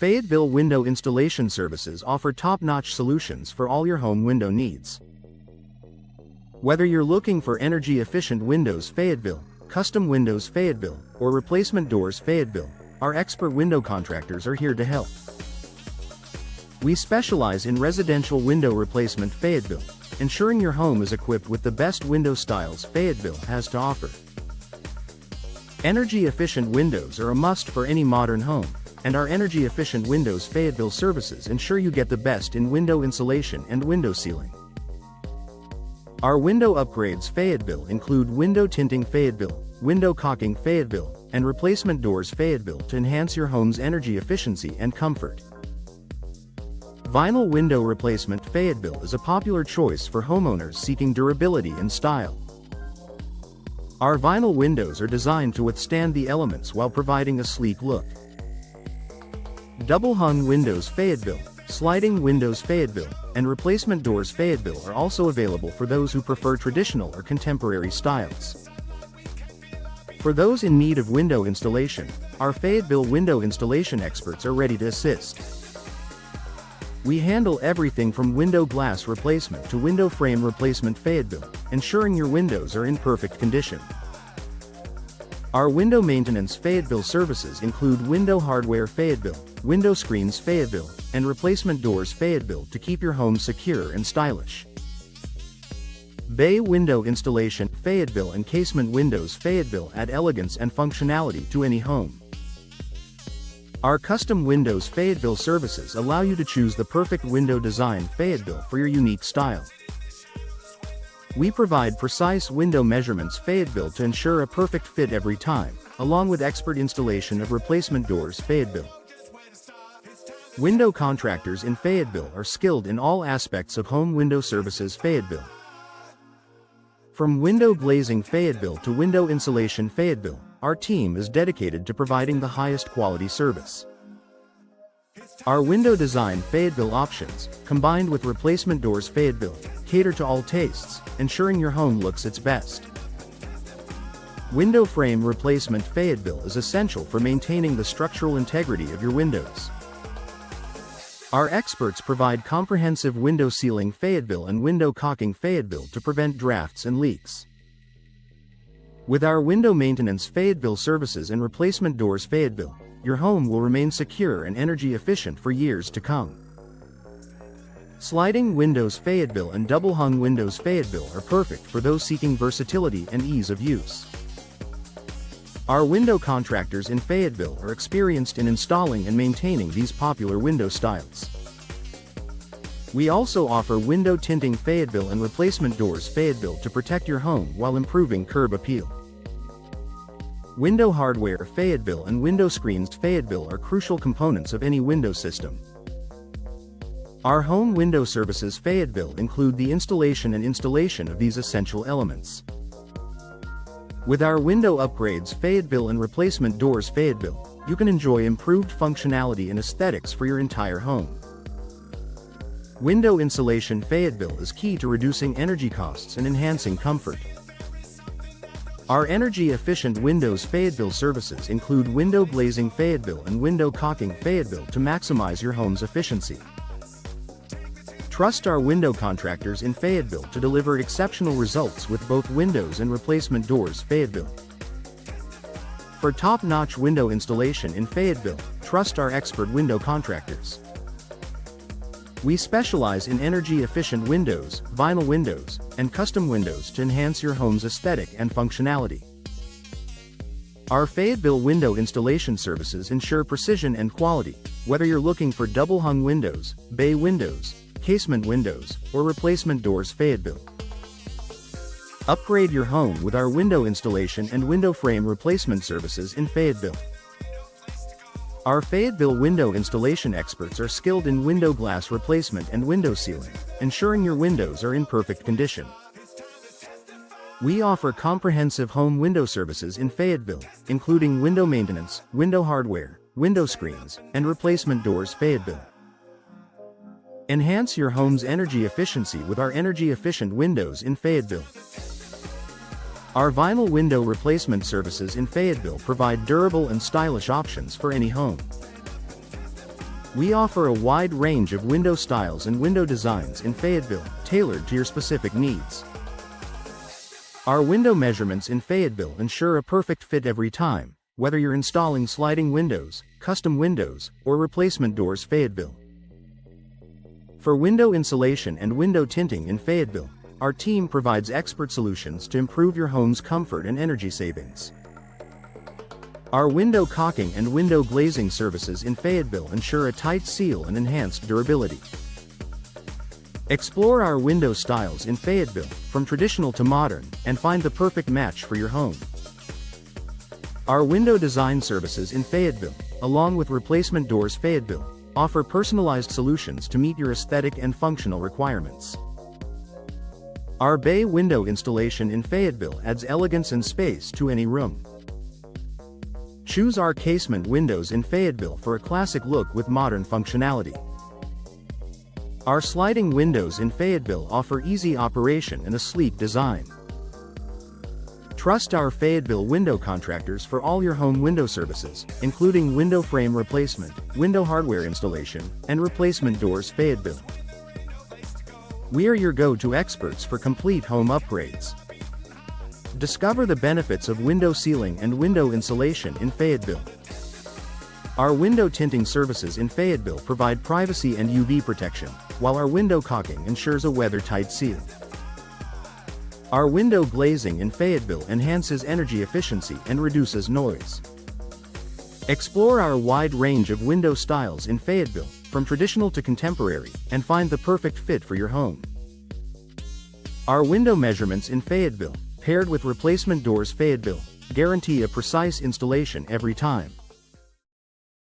Fayetteville Window Installation Services offer top-notch solutions for all your home window needs. Whether you're looking for energy-efficient windows Fayetteville, custom windows Fayetteville, or replacement doors Fayetteville, our expert window contractors are here to help. We specialize in residential window replacement Fayetteville, ensuring your home is equipped with the best window styles Fayetteville has to offer. Energy-efficient windows are a must for any modern home, and our energy-efficient windows Fayetteville services ensure you get the best in window insulation and window sealing. Our window upgrades Fayetteville include window tinting Fayetteville, window caulking Fayetteville, and replacement doors Fayetteville to enhance your home's energy efficiency and comfort. Vinyl window replacement Fayetteville is a popular choice for homeowners seeking durability and style. Our vinyl windows are designed to withstand the elements while providing a sleek look. Double-hung windows Fayetteville, sliding windows Fayetteville, and replacement doors Fayetteville are also available for those who prefer traditional or contemporary styles. For those in need of window installation, our Fayetteville window installation experts are ready to assist. We handle everything from window glass replacement to window frame replacement Fayetteville, ensuring your windows are in perfect condition. Our window maintenance Fayetteville services include window hardware Fayetteville, window screens Fayetteville, and replacement doors Fayetteville to keep your home secure and stylish. Bay window installation Fayetteville and casement windows Fayetteville add elegance and functionality to any home. Our custom windows Fayetteville services allow you to choose the perfect window design Fayetteville for your unique style. We provide precise window measurements Fayetteville to ensure a perfect fit every time, along with expert installation of replacement doors Fayetteville. Window contractors in Fayetteville are skilled in all aspects of home window services Fayetteville. From window glazing Fayetteville to window insulation Fayetteville, our team is dedicated to providing the highest quality service. Our window design Fayetteville options, combined with replacement doors Fayetteville, cater to all tastes, ensuring your home looks its best. Window frame replacement Fayetteville is essential for maintaining the structural integrity of your windows. Our experts provide comprehensive window sealing Fayetteville and window caulking Fayetteville to prevent drafts and leaks. With our window maintenance Fayetteville services and replacement doors Fayetteville, your home will remain secure and energy efficient for years to come. Sliding windows Fayetteville and double-hung windows Fayetteville are perfect for those seeking versatility and ease of use. Our window contractors in Fayetteville are experienced in installing and maintaining these popular window styles. We also offer window tinting Fayetteville and replacement doors Fayetteville to protect your home while improving curb appeal. Window hardware Fayetteville and window screens Fayetteville are crucial components of any window system. Our home window services Fayetteville include the installation and installation of these essential elements. With our window upgrades Fayetteville and replacement doors Fayetteville, you can enjoy improved functionality and aesthetics for your entire home. Window insulation Fayetteville is key to reducing energy costs and enhancing comfort. Our energy-efficient windows Fayetteville services include window glazing Fayetteville and window caulking Fayetteville to maximize your home's efficiency. Trust our window contractors in Fayetteville to deliver exceptional results with both windows and replacement doors Fayetteville. For top-notch window installation in Fayetteville, trust our expert window contractors. We specialize in energy-efficient windows, vinyl windows, and custom windows to enhance your home's aesthetic and functionality. Our Fayetteville window installation services ensure precision and quality, whether you're looking for double-hung windows, bay windows, casement windows, or replacement doors Fayetteville. Upgrade your home with our window installation and window frame replacement services in Fayetteville. Our Fayetteville window installation experts are skilled in window glass replacement and window sealing, ensuring your windows are in perfect condition. We offer comprehensive home window services in Fayetteville, including window maintenance, window hardware, window screens, and replacement doors Fayetteville. Enhance your home's energy efficiency with our energy-efficient windows in Fayetteville. Our vinyl window replacement services in Fayetteville provide durable and stylish options for any home. We offer a wide range of window styles and window designs in Fayetteville, tailored to your specific needs. Our window measurements in Fayetteville ensure a perfect fit every time, whether you're installing sliding windows, custom windows, or replacement doors. Fayetteville. For window insulation and window tinting in Fayetteville, our team provides expert solutions to improve your home's comfort and energy savings. Our window caulking and window glazing services in Fayetteville ensure a tight seal and enhanced durability. Explore our window styles in Fayetteville, from traditional to modern, and find the perfect match for your home. Our window design services in Fayetteville, along with replacement doors. Fayetteville, offer personalized solutions to meet your aesthetic and functional requirements. Our bay window installation in Fayetteville adds elegance and space to any room. Choose our casement windows in Fayetteville for a classic look with modern functionality. Our sliding windows in Fayetteville offer easy operation and a sleek design. Trust our Fayetteville window contractors for all your home window services, including window frame replacement, window hardware installation, and replacement doors. Fayetteville. We are your go-to experts for complete home upgrades. Discover the benefits of window sealing and window insulation in Fayetteville. Our window tinting services in Fayetteville provide privacy and UV protection, while our window caulking ensures a weather-tight seal. Our window glazing in Fayetteville enhances energy efficiency and reduces noise. Explore our wide range of window styles in Fayetteville, from traditional to contemporary, and find the perfect fit for your home. Our window measurements in Fayetteville, paired with replacement doors. Fayetteville, guarantee a precise installation every time.